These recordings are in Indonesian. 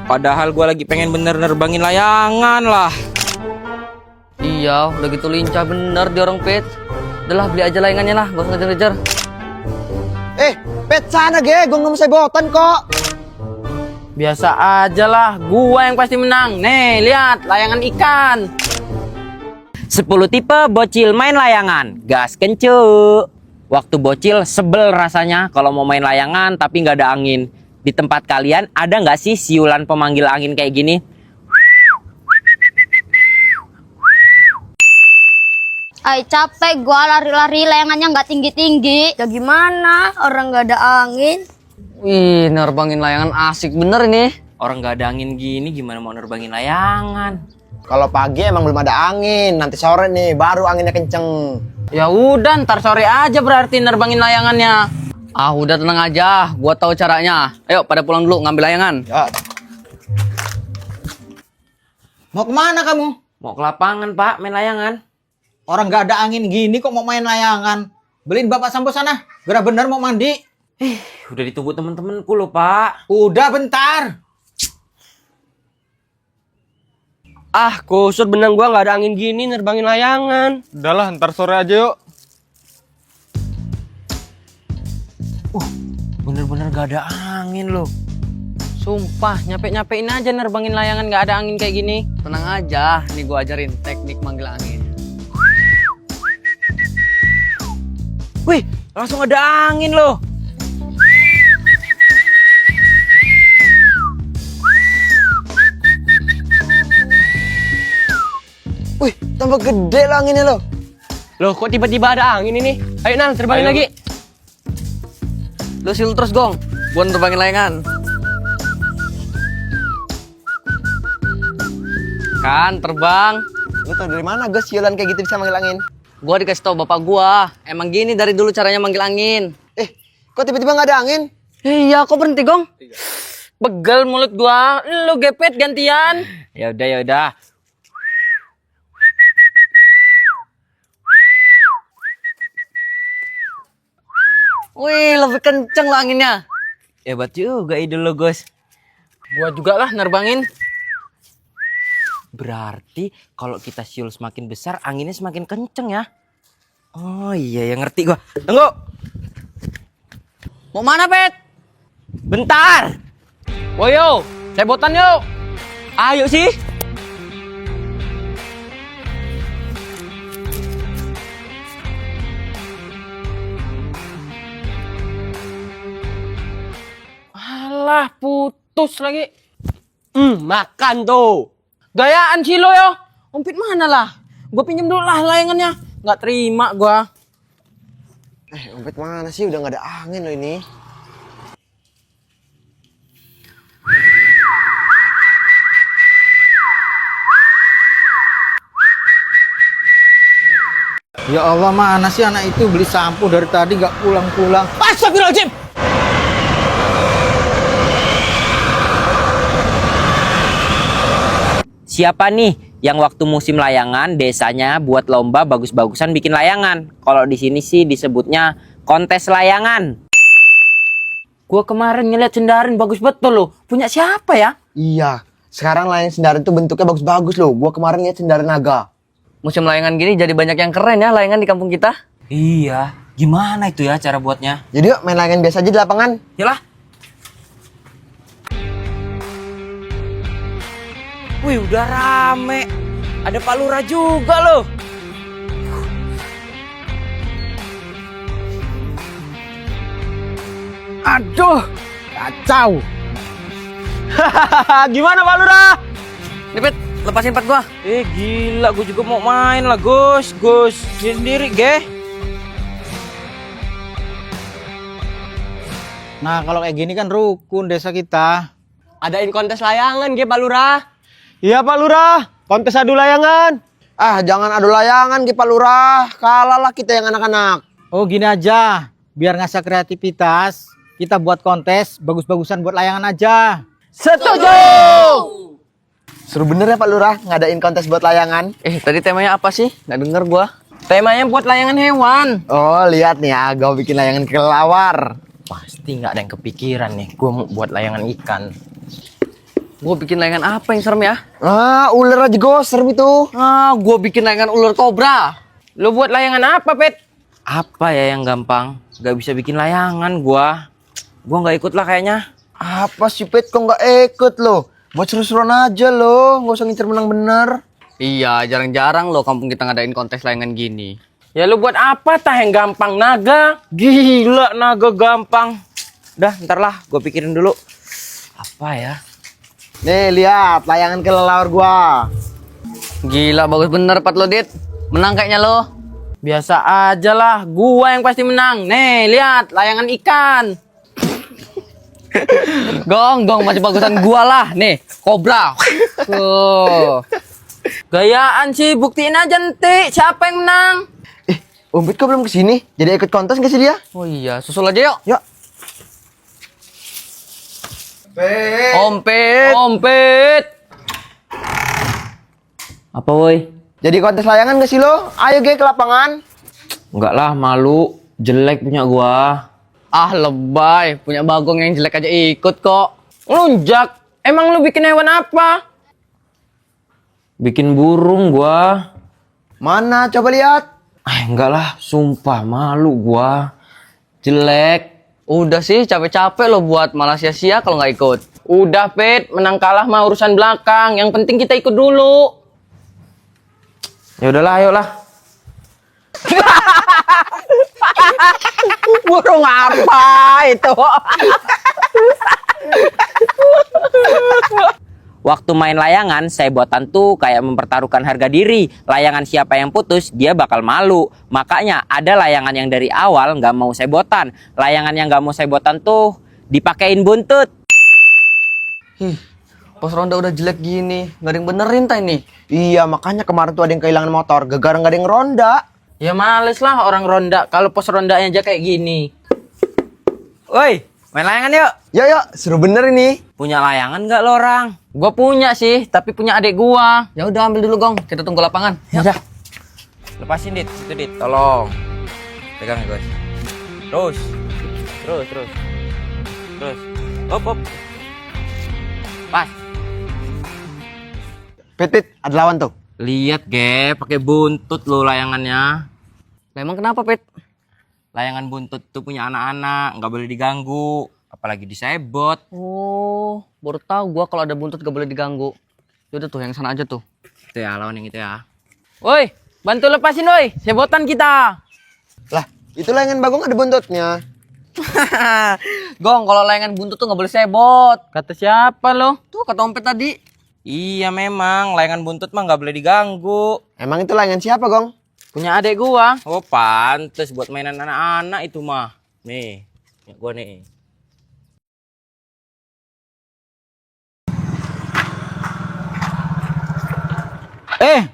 Padahal gua lagi pengen bener nerbangin layangan lah. Iya, udah gitu lincah bener di orang Pet. Udahlah beli aja layangannya lah, gak usah ngejar-ngejar. Pet sana ge, gue nggak bisa botan kok. Biasa aja lah, gua yang pasti menang. Nih, lihat layangan ikan. 10 tipe bocil main layangan. Gas kencu. Waktu bocil sebel rasanya kalau mau main layangan tapi nggak ada angin. Di tempat kalian ada nggak sih siulan pemanggil angin kayak gini? Ay capek gua lari-lari layangannya nggak tinggi-tinggi. Ya gimana? Orang nggak ada angin. Wih, nerbangin layangan asik bener ini. Orang nggak ada angin gini gimana mau nerbangin layangan? Kalau pagi emang belum ada angin, nanti sore nih baru anginnya kenceng. Ya udah, ntar sore aja berarti nerbangin layangannya. Ah, udah tenang aja, gua tahu caranya. Ayo pada pulang dulu ngambil layangan. Ya. Mau kemana kamu? Mau ke lapangan pak main layangan. Orang nggak ada angin gini kok mau main layangan? Beliin bapak sampo sana, gerah bener mau mandi. Udah ditunggu temen-temenku loh pak. Udah bentar. Ah, kusut benang gua nggak ada angin gini nerbangin layangan. Udahlah, ntar sore aja yuk. Bener-bener gak ada angin loh. Sumpah, nyampe-nyampein aja nerbangin layangan nggak ada angin kayak gini. Tenang aja, nih gua ajarin teknik manggil angin. Wih, langsung ada angin loh. Wih, tambah gede lah anginnya loh. Loh, kok tiba-tiba ada angin ini? Ayo Nal, terbangin lagi. Lu siul terus gong, buat nerbangin layangan. Kan terbang. Lu tau dari mana gue siulan kayak gitu bisa manggil angin? Gua dikasih tau bapak gua. Emang gini dari dulu caranya manggil angin. Kok tiba-tiba nggak ada angin? Iya, kok berhenti gong? Pegel mulut gua. Lu gepet gantian. Ya udah. Wih, lebih kenceng lah anginnya. Hebat juga ide lo, Gus. Gua juga lah nerbangin. Berarti kalau kita siul semakin besar, anginnya semakin kenceng ya? Oh iya, ya ngerti gua. Tunggu. Mau mana, Pet? Bentar. Woyo, sebotan yuk. Ayo sih. Alah, putus lagi. Makan tuh. Gayaan sih lo yo. Ompit mana lah? Gue pinjam dulu lah layangannya. Nggak terima gua. Umpet mana sih? Udah nggak ada angin loh ini. Ya Allah, mana sih anak itu beli sampo dari tadi nggak pulang-pulang. Astagfirullahaladzim. Siapa nih yang waktu musim layangan desanya buat lomba bagus-bagusan bikin layangan? Kalau di sini sih disebutnya kontes layangan. Gua kemarin ngeliat Cendarin bagus betul loh. Punya siapa ya? Iya, sekarang layang Sendaran tuh bentuknya bagus-bagus loh. Gua kemarin lihat Sendaran naga. Musim layangan gini jadi banyak yang keren ya layangan di kampung kita. Iya, gimana itu ya cara buatnya? Jadi yuk main layangan biasa aja di lapangan. Yalah. Wih, udah rame. Ada Pak Lurah juga loh. Aduh, kacau. Gimana Pak Lurah? Nih Pet, lepasin Pet gua. Gila, gue juga mau main lah, Gus. Sendiri, ge. Nah, kalau kayak gini kan rukun desa kita. Adain kontes layangan, Ge Pak Lurah. Iya Pak Lurah, kontes adu layangan. Ah, jangan adu layangan, Pak Lurah. Kalah lah kita yang anak-anak. Oh gini aja, biar ngasah kreativitas, kita buat kontes bagus-bagusan buat layangan aja. Setuju. Seru bener ya Pak Lurah ngadain kontes buat layangan. Tadi temanya apa sih? Nggak denger gua. Temanya buat layangan hewan. Oh, lihat nih ya, gue bikin layangan kelelawar. Pasti nggak ada yang kepikiran nih. Gue mau buat layangan ikan. Gua bikin layangan apa yang serem ya? Ah, ular aja go, serem itu. Gua bikin layangan ular kobra. Lo buat layangan apa, Pet? Apa ya yang gampang? Gak bisa bikin layangan gua. Gua nggak ikut lah kayaknya. Apa sih, Pet? Kok nggak ikut lo? Buat seru-seruan aja lo, nggak usah ngincer menang bener. Iya, jarang-jarang loh kampung kita ngadain kontes layangan gini. Ya lo buat apa tah yang gampang naga? Gila, naga gampang. Dah, ntar lah, gue pikirin dulu. Apa ya? Nih, lihat layangan kelelawar gua. Gila, bagus bener Pat lo, Dit. Menang kayaknya lo. Biasa aja lah, gua yang pasti menang. Nih, lihat layangan ikan. Gong, masih bagusan gua lah. Nih, kobra. Tuh. Gayaan sih, buktiin aja nanti siapa yang menang. Om Pit kok belum kesini? Jadi ikut kontes nggak sih dia? Oh iya, susul aja yuk. Yuk. Ompet. Apa woi? Jadi kontes layangan nggak sih lo? Ayo ke lapangan. Enggak lah, malu. Jelek punya gua. Ah, lebay. Punya Bagong yang jelek aja ikut kok. Ngelunjak. Emang lu bikin hewan apa? Bikin burung gua. Mana? Coba lihat. Enggak lah, sumpah malu gua. Jelek. Udah sih, capek-capek lo buat malah sia-sia kalau nggak ikut. Udah, Pet. Menang kalah mah urusan belakang. Yang penting kita ikut dulu. Ya udahlah, ayolah. Burung apa itu? Waktu main layangan, sebotan tuh kayak mempertaruhkan harga diri. Layangan siapa yang putus, dia bakal malu. Makanya ada layangan yang dari awal nggak mau sebotan. Layangan yang nggak mau sebotan tuh dipakein buntut. Pos ronda udah jelek gini, nggak ada yang benerin ta ini. Iya, makanya kemarin tuh ada yang kehilangan motor. Gara-gara nggak ada yang ronda. Ya males lah orang ronda. Kalau pos rondanya aja kayak gini. Woi, main layangan yuk. Yuk, seru bener ini. Punya layangan nggak lo orang? Gua punya sih, tapi punya adik gua. Ya udah ambil dulu Gong, kita tunggu lapangan. Ya udah. Lepasin Dit, itu Dit, tolong. Pegang ya guys. Terus. Hop. Pas. Pit, ada lawan tuh. Lihat ge, pakai buntut lo layangannya. Lah emang kenapa, Pet? Layangan buntut tuh punya anak-anak, nggak boleh diganggu, apalagi disebot. Oh, baru tahu gua kalau ada buntut gak boleh diganggu. Yaudah tuh, yang sana aja tuh. Itu ya, lawan yang itu ya. Woi, bantu lepasin woi, sebotan kita. Lah, itu layangan Bagong ada buntutnya. Gong, kalau layangan buntut tuh gak boleh sebot. Kata siapa lo? Tuh, kata Ompet tadi. Iya memang, layangan buntut mah nggak boleh diganggu. Emang itu layangan siapa, Gong? Punya adik gua. Oh pantes buat mainan anak-anak itu mah. Nih, punya gua nih.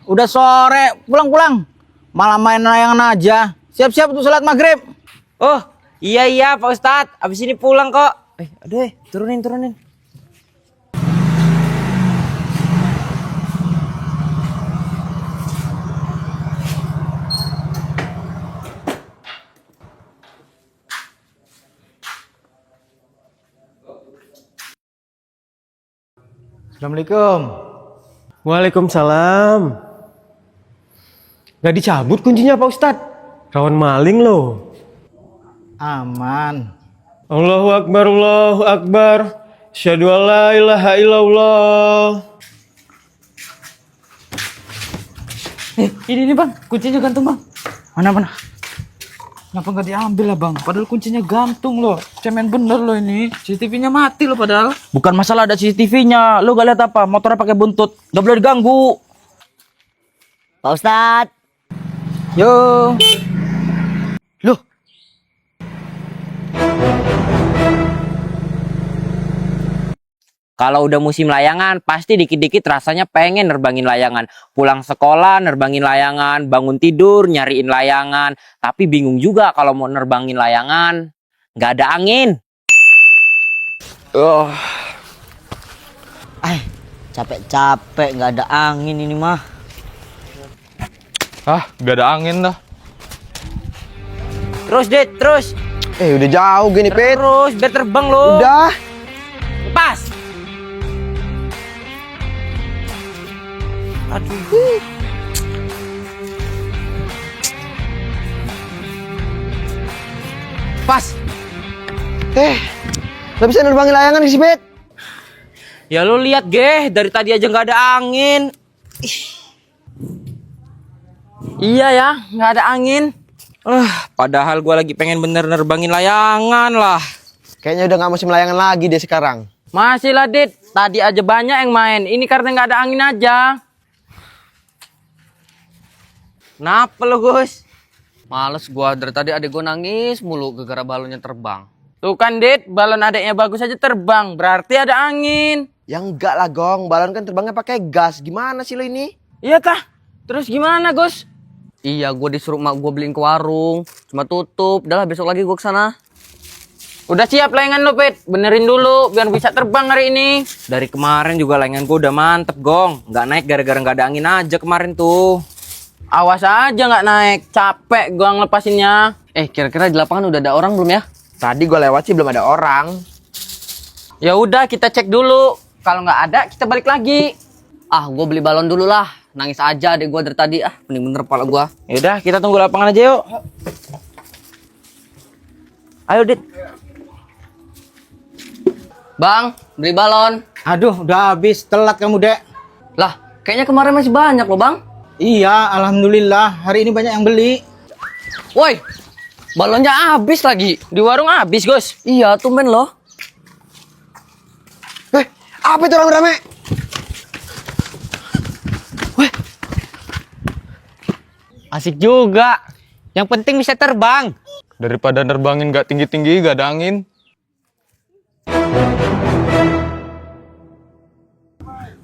Udah sore, pulang. Malah main layangan aja. Siap-siap untuk sholat maghrib. Oh, iya Pak Ustadz, abis ini pulang kok. Aduh, turunin. Assalamualaikum. Waalaikumsalam. Gak dicabut kuncinya Pak Ustadz. Rawan maling loh. Aman. Allahu Akbar. Asyhadu an la ilaha illallah. Ini bang, kuncinya gantung bang. Mana? Kenapa nggak diambil lah bang? Padahal kuncinya gantung loh. Cemen bener loh ini. CCTV-nya mati loh padahal. Bukan masalah ada CCTV-nya. Lu gak lihat apa? Motornya pakai buntut. Gak boleh diganggu. Pak Ustadz. Yo. Loh, Kalau udah musim layangan, pasti dikit-dikit rasanya pengen nerbangin layangan. Pulang sekolah, nerbangin layangan. Bangun tidur, nyariin layangan. Tapi bingung juga kalau mau nerbangin layangan. Nggak ada angin. Capek-capek nggak ada angin ini mah. gak ada angin dah. Terus, Dit, terus. Udah jauh gini, Pit. Terus, biar terbang lo. Udah. Lepas. Pas. Gak bisa nerbangin layangan sih, Bet. Ya lu lihat geh, dari tadi aja nggak ada angin. Iya ya, nggak ada angin. Padahal gua lagi pengen bener nerbangin layangan lah. Kayaknya udah gak musim layangan lagi deh sekarang. Masih lah, Dit. Tadi aja banyak yang main. Ini karena nggak ada angin aja. Kenapa lu, Gus? Males gua, dari tadi adek gua nangis mulu gara-gara balonnya terbang. Tuh kan, Dit. Balon adeknya bagus aja terbang. Berarti ada angin. Ya enggak lah, Gong. Balon kan terbangnya pakai gas. Gimana sih lo ini? Iya tah. Terus gimana, Gus? Iya, gua disuruh mak gua beliin ke warung. Cuma tutup. Udah lah, besok lagi gua kesana. Udah siap layangan lo, Pit. Benerin dulu biar bisa terbang hari ini. Dari kemarin juga layangan gua udah mantep, Gong. Nggak naik gara-gara nggak ada angin aja kemarin tuh. Awas aja nggak naik. Capek gua ngelepasinnya. Kira-kira di lapangan udah ada orang belum ya? Tadi gue lewat sih belum ada orang. Ya udah, kita cek dulu. Kalau nggak ada, kita balik lagi. Gua beli balon dulu lah. Nangis aja adek gua dari tadi. Pening bener kepala gua. Yaudah, kita tunggu lapangan aja yuk. Ayo, Dit. Bang, beli balon. Aduh, udah habis. Telat kamu, Dek. Lah, kayaknya kemarin masih banyak loh, Bang. Iya, alhamdulillah. Hari ini banyak yang beli. Woi, balonnya habis lagi. Di warung habis, Gus. Iya, tumben loh. Apa itu rame-rame? Asik juga. Yang penting bisa terbang. Daripada nerbangin gak tinggi-tinggi, gak ada angin.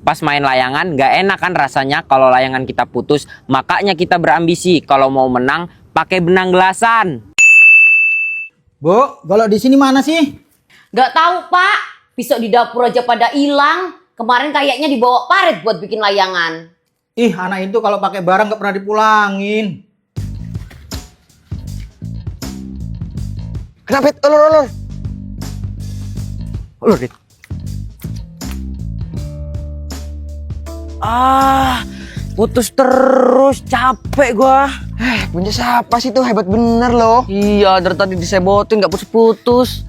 Pas main layangan nggak enak kan rasanya kalau layangan kita putus. Makanya kita berambisi kalau mau menang pakai benang gelasan. Bu, golok di sini mana sih? Gak tahu Pak, pisau di dapur aja pada hilang. Kemarin kayaknya dibawa Parit buat bikin layangan. Ih, anak itu kalau pakai barang nggak pernah dipulangin. Kenapa? Ulur. Ulur, Dit. Putus terus, capek gua. Punya siapa sih tuh? Hebat bener loh. Iya, dari tadi disebotin gak putus-putus.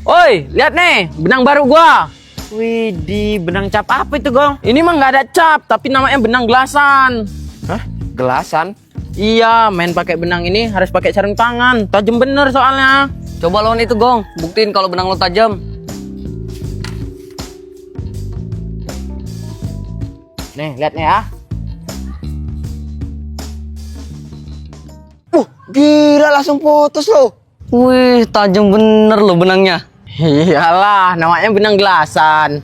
Woi, lihat nih, benang baru gua. Widih, benang cap apa itu, Gong? Ini mah nggak ada cap, tapi namanya benang gelasan. Hah? Gelasan? Iya, main pakai benang ini harus pakai sarung tangan. Tajam bener soalnya. Coba lawan itu, Gong. Buktiin kalau benang lo tajam. Nih, lihat nih ya. Gila langsung putus loh. Wih, tajam bener lo benangnya. Iyalah, namanya benang gelasan.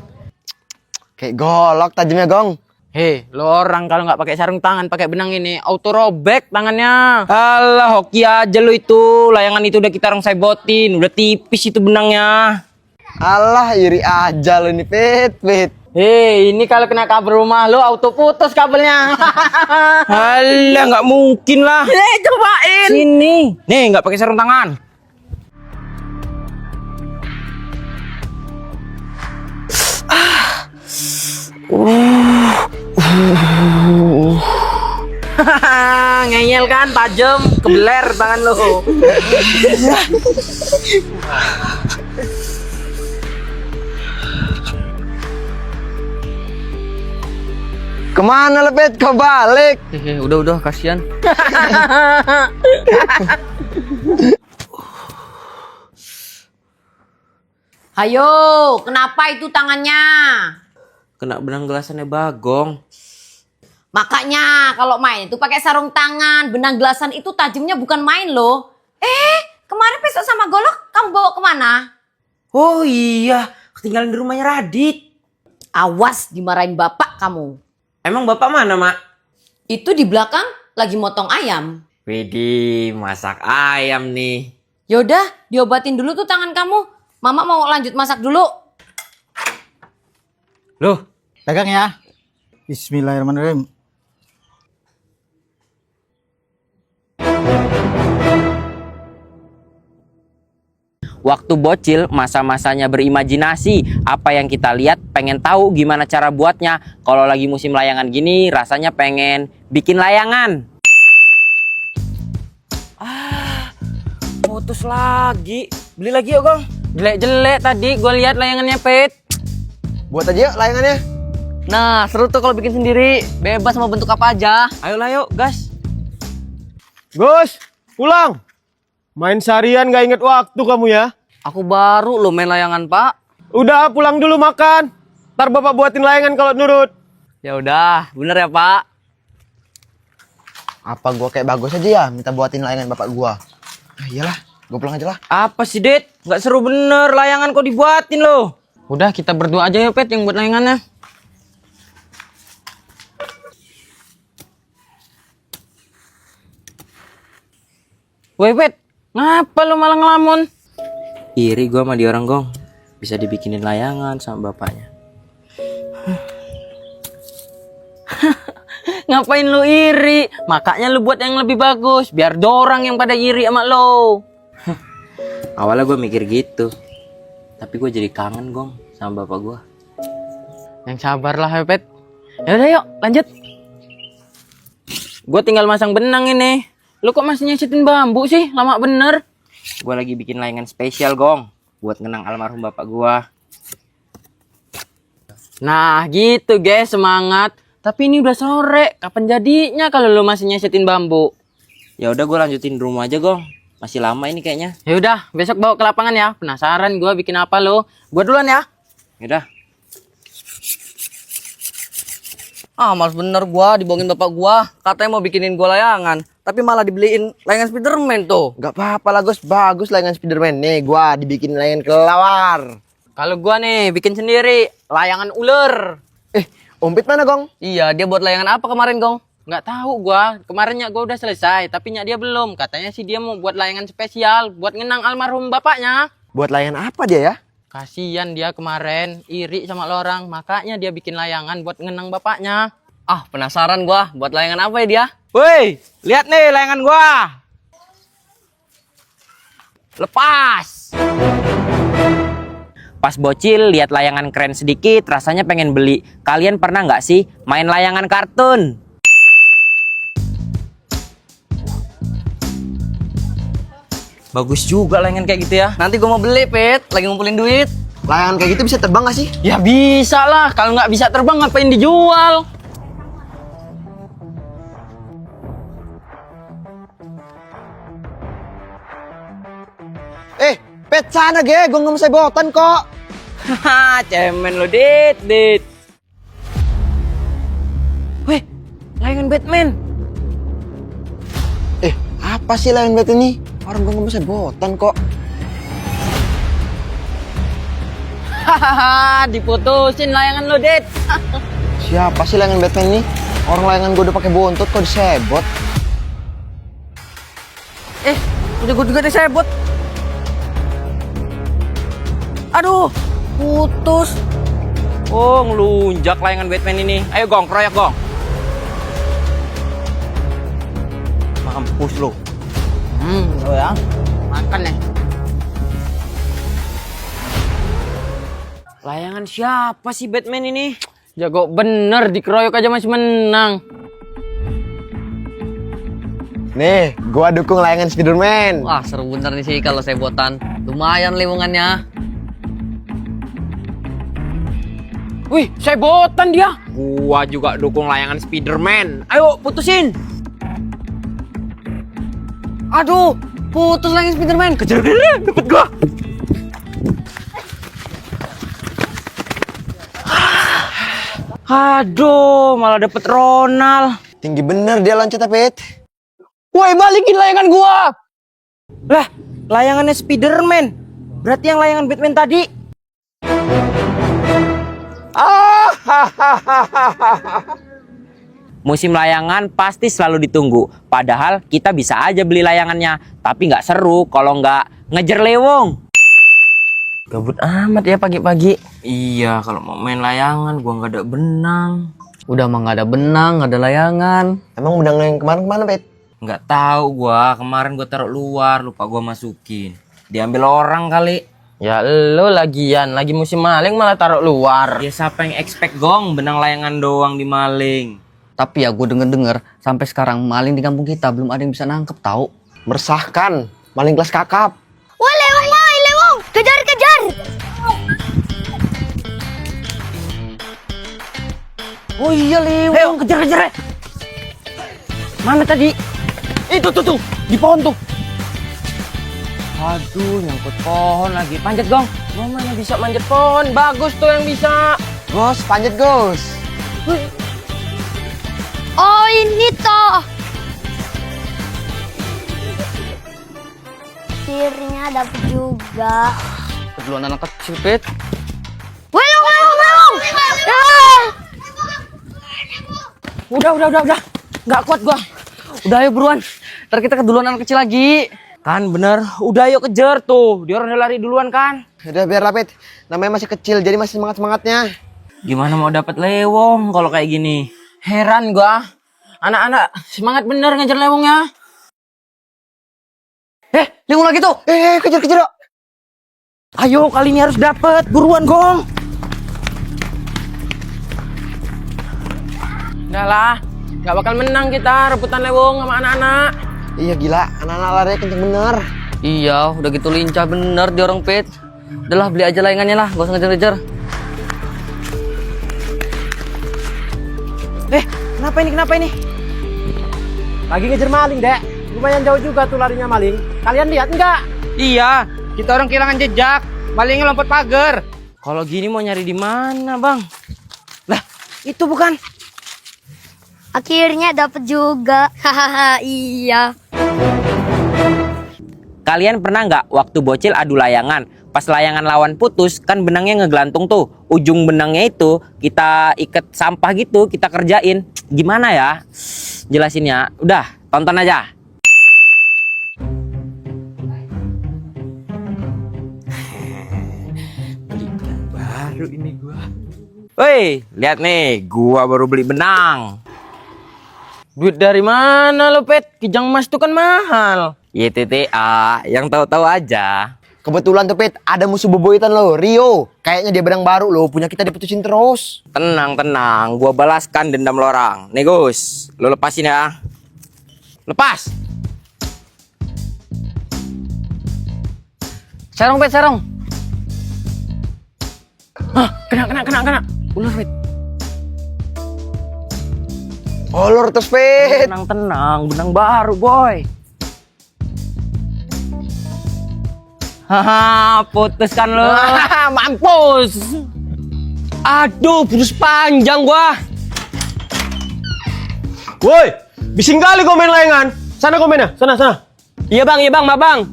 Kayak golok tajamnya, Gong. Hei, lo orang kalau nggak pakai sarung tangan, pakai benang ini, auto robek tangannya. Alah, hoki aja lu itu. Layangan itu udah kita orang sebotin, udah tipis itu benangnya. Alah, iri aja lo nih, Pit. Hei, ini kalau kena kabel rumah lo, auto putus kabelnya. Alah, nggak mungkin lah. Cobain. Sini. Nih, nggak pakai sarung tangan. Ngeyel kan, tajam, kebeler tangan lo. Kemana lo, Pit? Kau balik? Udah, kasihan. Ayo, kenapa itu tangannya? Kena benang gelasannya Bagong. Makanya kalau main itu pakai sarung tangan. Benang gelasan itu tajamnya bukan main loh. Kemarin besok sama golok kamu bawa kemana? Oh iya, ketinggalan di rumahnya Radit. Awas dimarahin bapak kamu. Emang bapak mana, Mak? Itu di belakang lagi motong ayam. Widih, masak ayam nih. Yaudah, diobatin dulu tuh tangan kamu. Mama mau lanjut masak dulu. Loh, pegang ya. Bismillahirrahmanirrahim. Waktu bocil, masa-masanya berimajinasi. Apa yang kita lihat, pengen tahu gimana cara buatnya. Kalau lagi musim layangan gini, rasanya pengen bikin layangan. Putus lagi. Beli lagi yuk, Gong. Jelek-jelek tadi gue lihat layangannya, Pet. Buat aja yuk layangannya. Nah, seru tuh kalau bikin sendiri. Bebas mau bentuk apa aja. Ayolah yuk, gas. Gus, pulang. Main seharian gak inget waktu kamu ya. Aku baru lo main layangan, Pak. Udah pulang dulu makan. Ntar bapak buatin layangan kalau nurut. Ya udah, bener ya, Pak. Apa gua kayak bagus aja ya minta buatin layangan bapak gua? Ah, iyalah, gua pulang aja lah. Apa sih, Det? Nggak seru bener layangan kok dibuatin loh. Udah, kita berdua aja ya, Pet, yang buat layangannya. Woi, Pet. Ngapa lu malah ngelamun? Iri gua sama dia orang, Gong. Bisa dibikinin layangan sama bapaknya. Ngapain lu iri? Makanya lu buat yang lebih bagus. Biar dorang yang pada iri sama lo. Awalnya gue mikir gitu. Tapi gue jadi kangen, Gong, sama bapak gue. Yang sabarlah ya, Pet. Yaudah yuk, lanjut. Gue tinggal masang benang ini. Lu kok masih nyesitin bambu sih? Lama bener. Gue lagi bikin layangan spesial, Gong, buat ngenang almarhum bapak gue. Nah gitu guys, semangat. Tapi ini udah sore. Kapan jadinya kalau lu masih nyesitin bambu? Ya udah gue lanjutin di rumah aja, Gong. Masih lama ini kayaknya. Ya udah, besok bawa ke lapangan ya. Penasaran gue bikin apa lo. Gue duluan ya. Yaudah. Ah, males bener gua dibohongin bapak gua. Katanya mau bikinin gua layangan, tapi malah dibeliin layangan Spiderman tuh. Gak apa-apa lah Gus, bagus layangan Spiderman. Nih gua dibikin layangan kelawar. Kalau gue nih bikin sendiri layangan ular. Umpit mana Gong? Iya, dia buat layangan apa kemarin, Gong? Nggak tahu gua. Kemarinnya gua udah selesai, tapi dia belum. Katanya sih dia mau buat layangan spesial buat ngenang almarhum bapaknya. Buat layangan apa dia ya? Kasian dia kemarin iri sama lo orang, makanya dia bikin layangan buat ngenang bapaknya. Ah, penasaran gua, buat layangan apa ya dia? Woi, lihat nih layangan gua. Lepas. Pas bocil lihat layangan keren sedikit, rasanya pengen beli. Kalian pernah nggak sih main layangan kartun? Bagus juga layangan kayak gitu ya. Nanti gua mau beli, Pet. Lagi ngumpulin duit. Layangan kayak gitu bisa terbang gak sih? Ya bisa lah, kalau nggak bisa terbang ngapain dijual? Pet sana ge, gua nggak mau sebotan kok. Haha, cemen lo, Dit. Weh, layangan Batman. Apa sih layangan bet ini? Orang gua nggak mau sebotan kok. Hahaha, diputusin layangan lo, Dit. Siapa sih layangan Batman ini? Orang layangan gua udah pakai buntut kok disebot. Udah gua juga disebut. Aduh, putus. Oh, ngelunjak layangan Batman ini. Ayo, Gong, keroyak, Gong. Mampus lo. Lo ya. Makan ya. Layangan siapa sih Batman ini? Jago bener, dikeroyok aja masih menang. Nih, gua dukung layangan Spiderman. Wah, seru bener nih sih kalau sebotan. Lumayan lingkungannya. Wih, sebotan dia. Gua juga dukung layangan Spiderman. Ayo, putusin. Aduh, putus layangan Spiderman. Kejar, dapet gua. Aduh, malah dapet Ronald. Tinggi bener dia loncatnya, Pet. Woi, balikin layangan gua. Lah, layangannya Spiderman. Berarti yang layangan Batman tadi. Musim layangan pasti selalu ditunggu. Padahal kita bisa aja beli layangannya. Tapi nggak seru kalau nggak ngejar lewong. Gabut amat ya pagi-pagi. Iya, kalau mau main layangan gua nggak ada benang. Udah mah nggak ada benang, nggak ada layangan. Emang benang yang kemarin kemana, Pet? Nggak tahu gua. Kemarin gua taruh luar, lupa gua masukin. Diambil orang kali. Ya lo lagian, lagi musim maling malah taruh luar. Ya siapa yang expect gong benang layangan doang dimaling. Tapi ya gue denger-denger sampai sekarang maling di kampung kita belum ada yang bisa nangkep tahu. Meresahkan. Maling kelas kakap. Wah, lewong, kejar. Oh iya Lewong, kejar. Mana tadi? Itu tuh, di pohon tuh. Aduh, nyangkut pohon lagi. Panjat gong. Gua mana bisa manjat pohon? Bagus tuh yang bisa. Gos, panjat Gos. Oh, ini toh. Akhirnya dapet juga. Keduluan anak kecil, Pit. Lewong. Udah. Nggak kuat gua. Udah ayo buruan. Ntar kita keduluan anak kecil lagi. Kan bener, udah yuk kejar tuh. Dia orang udah lari duluan kan. Udah biar lapet. Namanya masih kecil jadi masih semangat-semangatnya. Gimana mau dapat lewong kalau kayak gini? Heran gua. Anak-anak semangat bener ngejar lewongnya. Lewong lagi tuh. Kejar. Ayo kali ini harus dapat. Buruan gong. Udah lah, nggak bakal menang kita rebutan lewong sama anak-anak. Iya gila, anak-anak larinya kenceng bener. Iya, udah gitu lincah bener dia orang, Pit. Udahlah, beli aja layangannya lah, gak usah ngejar-ngejar. Kenapa ini? Lagi ngejar maling, Dek. Lumayan jauh juga tuh larinya maling. Kalian lihat enggak? Iya, kita orang kehilangan jejak. Malingnya lompat pagar. Kalau gini mau nyari di mana, Bang? Lah, itu bukan. Akhirnya dapet juga. Hahaha, iya. Kalian pernah nggak waktu bocil adu layangan? Pas layangan lawan putus, kan benangnya ngegelantung tuh. Ujung benangnya itu kita ikat sampah gitu, kita kerjain. Gimana ya? Jelasinnya. Udah, tonton aja. Beli benang baru ini gua. Woi, lihat nih, gua baru beli benang. Duit dari mana lo, Pet? Kijang emas tuh kan mahal. YTTA, yang tahu-tahu aja. Kebetulan tuh Pit, ada musuh beboitan lo, Rio. Kayaknya dia benang baru lo, punya kita diputusin terus. Tenang, gua balaskan dendam lo orang. Nih Gus, lo lepasin ya. Lepas. Sarung, Pit, sarung. Kena. Ular, Pet. Olor terus Pit. Tenang, benang baru boy. Haha, putus kan lo. Mampus. Aduh, putus panjang gua. Woi, bising kali kau main layangan. Sana kau main ya, sana. Iya bang, Bang.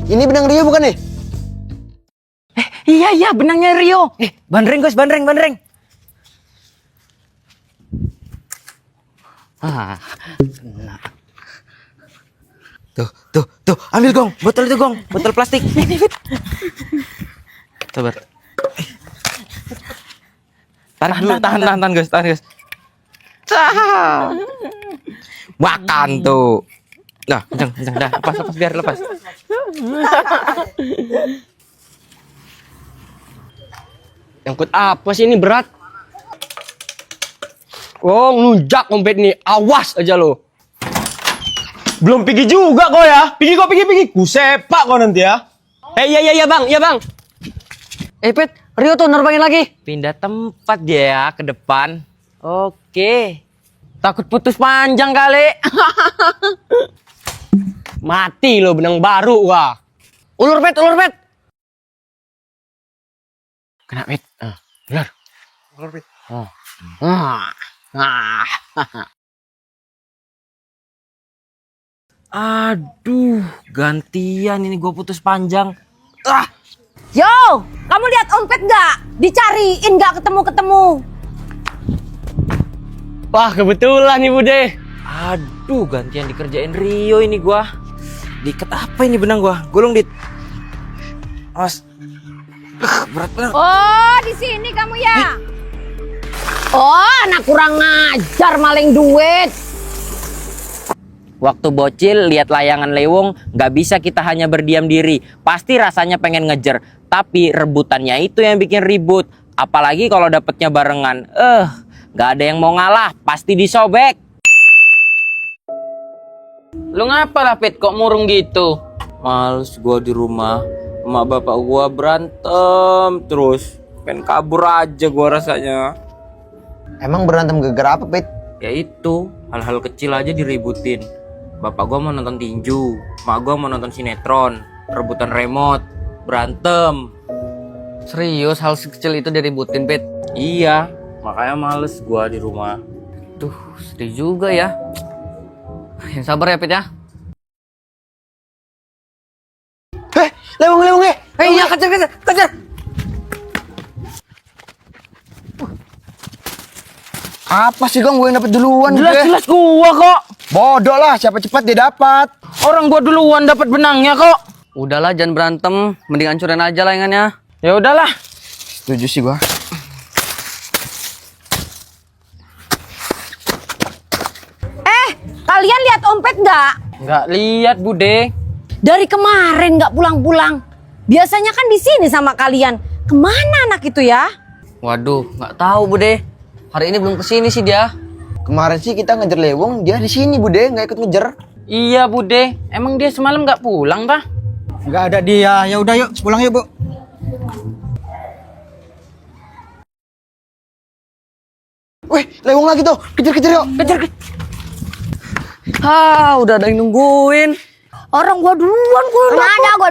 Ini benang Rio bukan nih? Iya, benangnya Rio. Bandreng Gus, bandreng. Tuh, ambil gong, botol itu gong, botol plastik. Sabar. Tarik dulu, tahan Gus. Makan tuh. Nah, kenceng, dah, lepas, biar lepas. Nyangkut apa sih ini berat? Oh, ngelunjak kompet nih. Awas aja lo. Belum pergi juga kau ya. Pergi. Ku sepak kau nanti ya. Iya bang. Pit, Rio tuh nerbangin lagi. Pindah tempat dia ya ke depan. Oke. Takut putus panjang kali. Mati lo benang baru wah. Ulur, Pit. Kena, Pit. Ular, Pit. Aduh, gantian ini gue putus panjang. Yo, kamu lihat ompet nggak? Dicariin nggak ketemu. Wah, kebetulan nih Bude. Aduh, gantian dikerjain Rio ini gua. Diikat apa ini benang gua? Gulung dit. Awas. Berat banget. Oh, di sini kamu ya? Oh, anak kurang ngajar maling duit. Waktu bocil lihat layangan lewong, nggak bisa kita hanya berdiam diri. Pasti rasanya pengen ngejer, tapi rebutannya itu yang bikin ribut. Apalagi kalau dapetnya barengan. Nggak ada yang mau ngalah, pasti disobek. Lu ngapa lah, Pit? Kok murung gitu? Males gua di rumah, emak bapak gua berantem terus. Pengen kabur aja gua rasanya. Emang berantem gara-gara apa, Pit? Ya itu, hal-hal kecil aja diributin. Bapak gua mau nonton tinju, emak gua mau nonton sinetron, rebutan remote, berantem. Serius hal sekecil itu diributin, Pit? Iya, makanya males gua di rumah. Tuh, sedih juga ya. Yang sabar ya, Pit ya. Lewong. Iya, kejar. Apa sih, Gong? Gue yang dapet duluan. Jelas-jelas gua kok. Bodoh lah, siapa cepat dia dapat. Orang gua duluan dapat benangnya kok. Udahlah, jangan berantem. Mending hancurin aja layangannya. Ya udahlah. Setuju sih gua. Kalian lihat Ompet nggak? Nggak lihat, Bude. Dari kemarin nggak pulang-pulang. Biasanya kan di sini sama kalian. Kemana anak itu ya? Waduh, nggak tahu, Bude. Hari ini belum kesini sih dia. Kemarin sih kita ngejar lewong, dia di sini, Bude, nggak ikut ngejar. Iya, Bude. Emang dia semalam nggak pulang, Bah? Nggak ada dia. Ya udah yuk, pulang yuk, Bu. Wih, lewong lagi tuh. Kejar yuk. Udah ada yang nungguin. Orang gua duluan, gua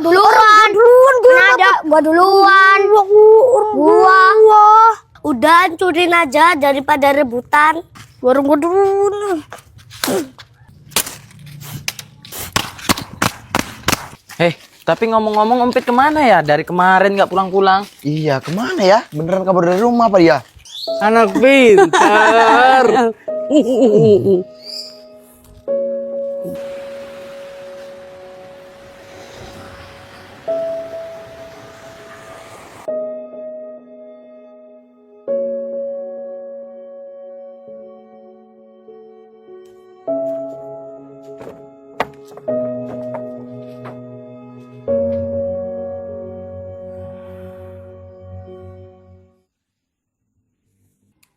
duluan. Gua duluan. Udah hancurin aja daripada rebutan. Warung gua duluan. Tapi ngomong-ngomong Ompet kemana ya? Dari kemarin nggak pulang-pulang. Iya, kemana ya? Beneran kabur dari rumah apa dia? Anak pintar.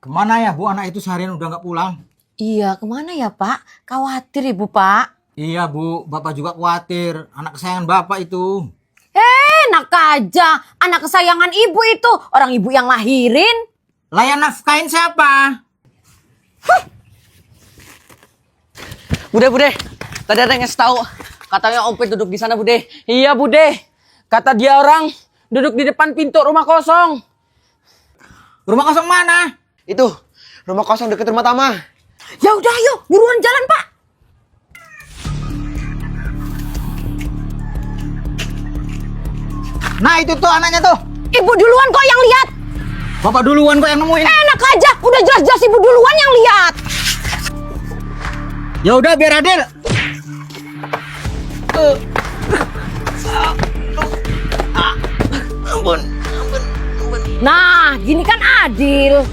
Kemana ya, Bu? Anak itu seharian udah nggak pulang. Iya, kemana ya Pak? Khawatir Ibu Pak. Iya, Bu. Bapak juga khawatir. Anak kesayangan Bapak itu. Enak aja. Anak kesayangan Ibu itu. Orang Ibu yang lahirin. Lah yang nafkain siapa? Bude. Tadi ada yang ngasih tahu. Katanya Ompet duduk di sana, Bude. Iya, Bude. Kata dia orang duduk di depan pintu rumah kosong. Rumah kosong mana? Itu, rumah kosong deket rumah Tama. Ya udah ayo, buruan jalan Pak. Nah, itu tuh anaknya tuh. Ibu duluan kok yang lihat. Bapak duluan kok yang nemuin. Enak aja, udah jelas-jelas Ibu duluan yang lihat. Ya udah biar adil. Nah, gini kan adil.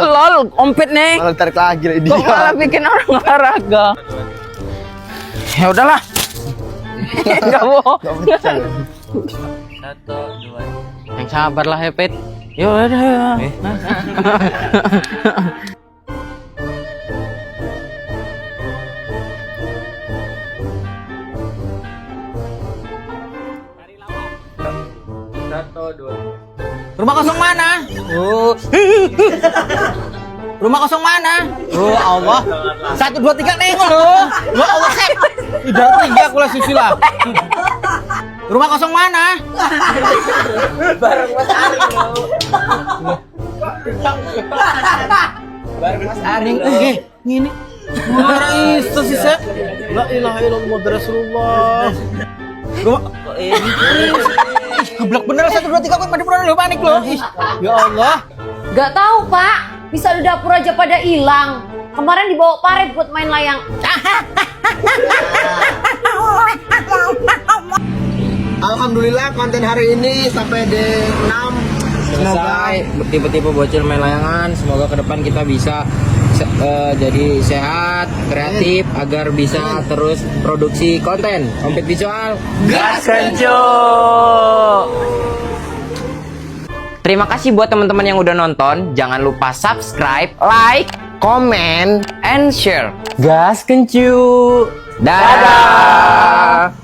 Lol, Ompet nih. Malah tarik lagi lah dia. Kok malah bikin orang olahraga? Ya udahlah. Enggak mau. 1, 2. Yang sabar lah ya, Pet. Ya udah. Rumah kosong mana? Oh. Rumah kosong mana? Oh Allah. 1, 2, 3 nengok loh. Ya Allah, Sep. Udah 3 aku lah susila. Rumah kosong mana? Bareng Mas Ari loh. Bareng Mas Ari loh. Oke, ngini. Mara itu sih, Sep. La ilaha illallah Muhammad Rasulullah. Rumah kok ini? Geblek bener 1, 2, 3 kok pada pulang lo panik lo. Ya Allah. Gak tahu Pak, bisa di dapur aja pada hilang. Kemarin dibawa Paret buat main layang. Alhamdulillah konten hari ini sampai D6 Selesai tipe-tipe bocil main layangan. Semoga ke depan kita bisa jadi sehat, kreatif, agar bisa terus produksi konten. Kompet visual, gas kencur. Terima kasih buat teman-teman yang udah nonton. Jangan lupa subscribe, like, komen and share. Gas kencur. Dadah.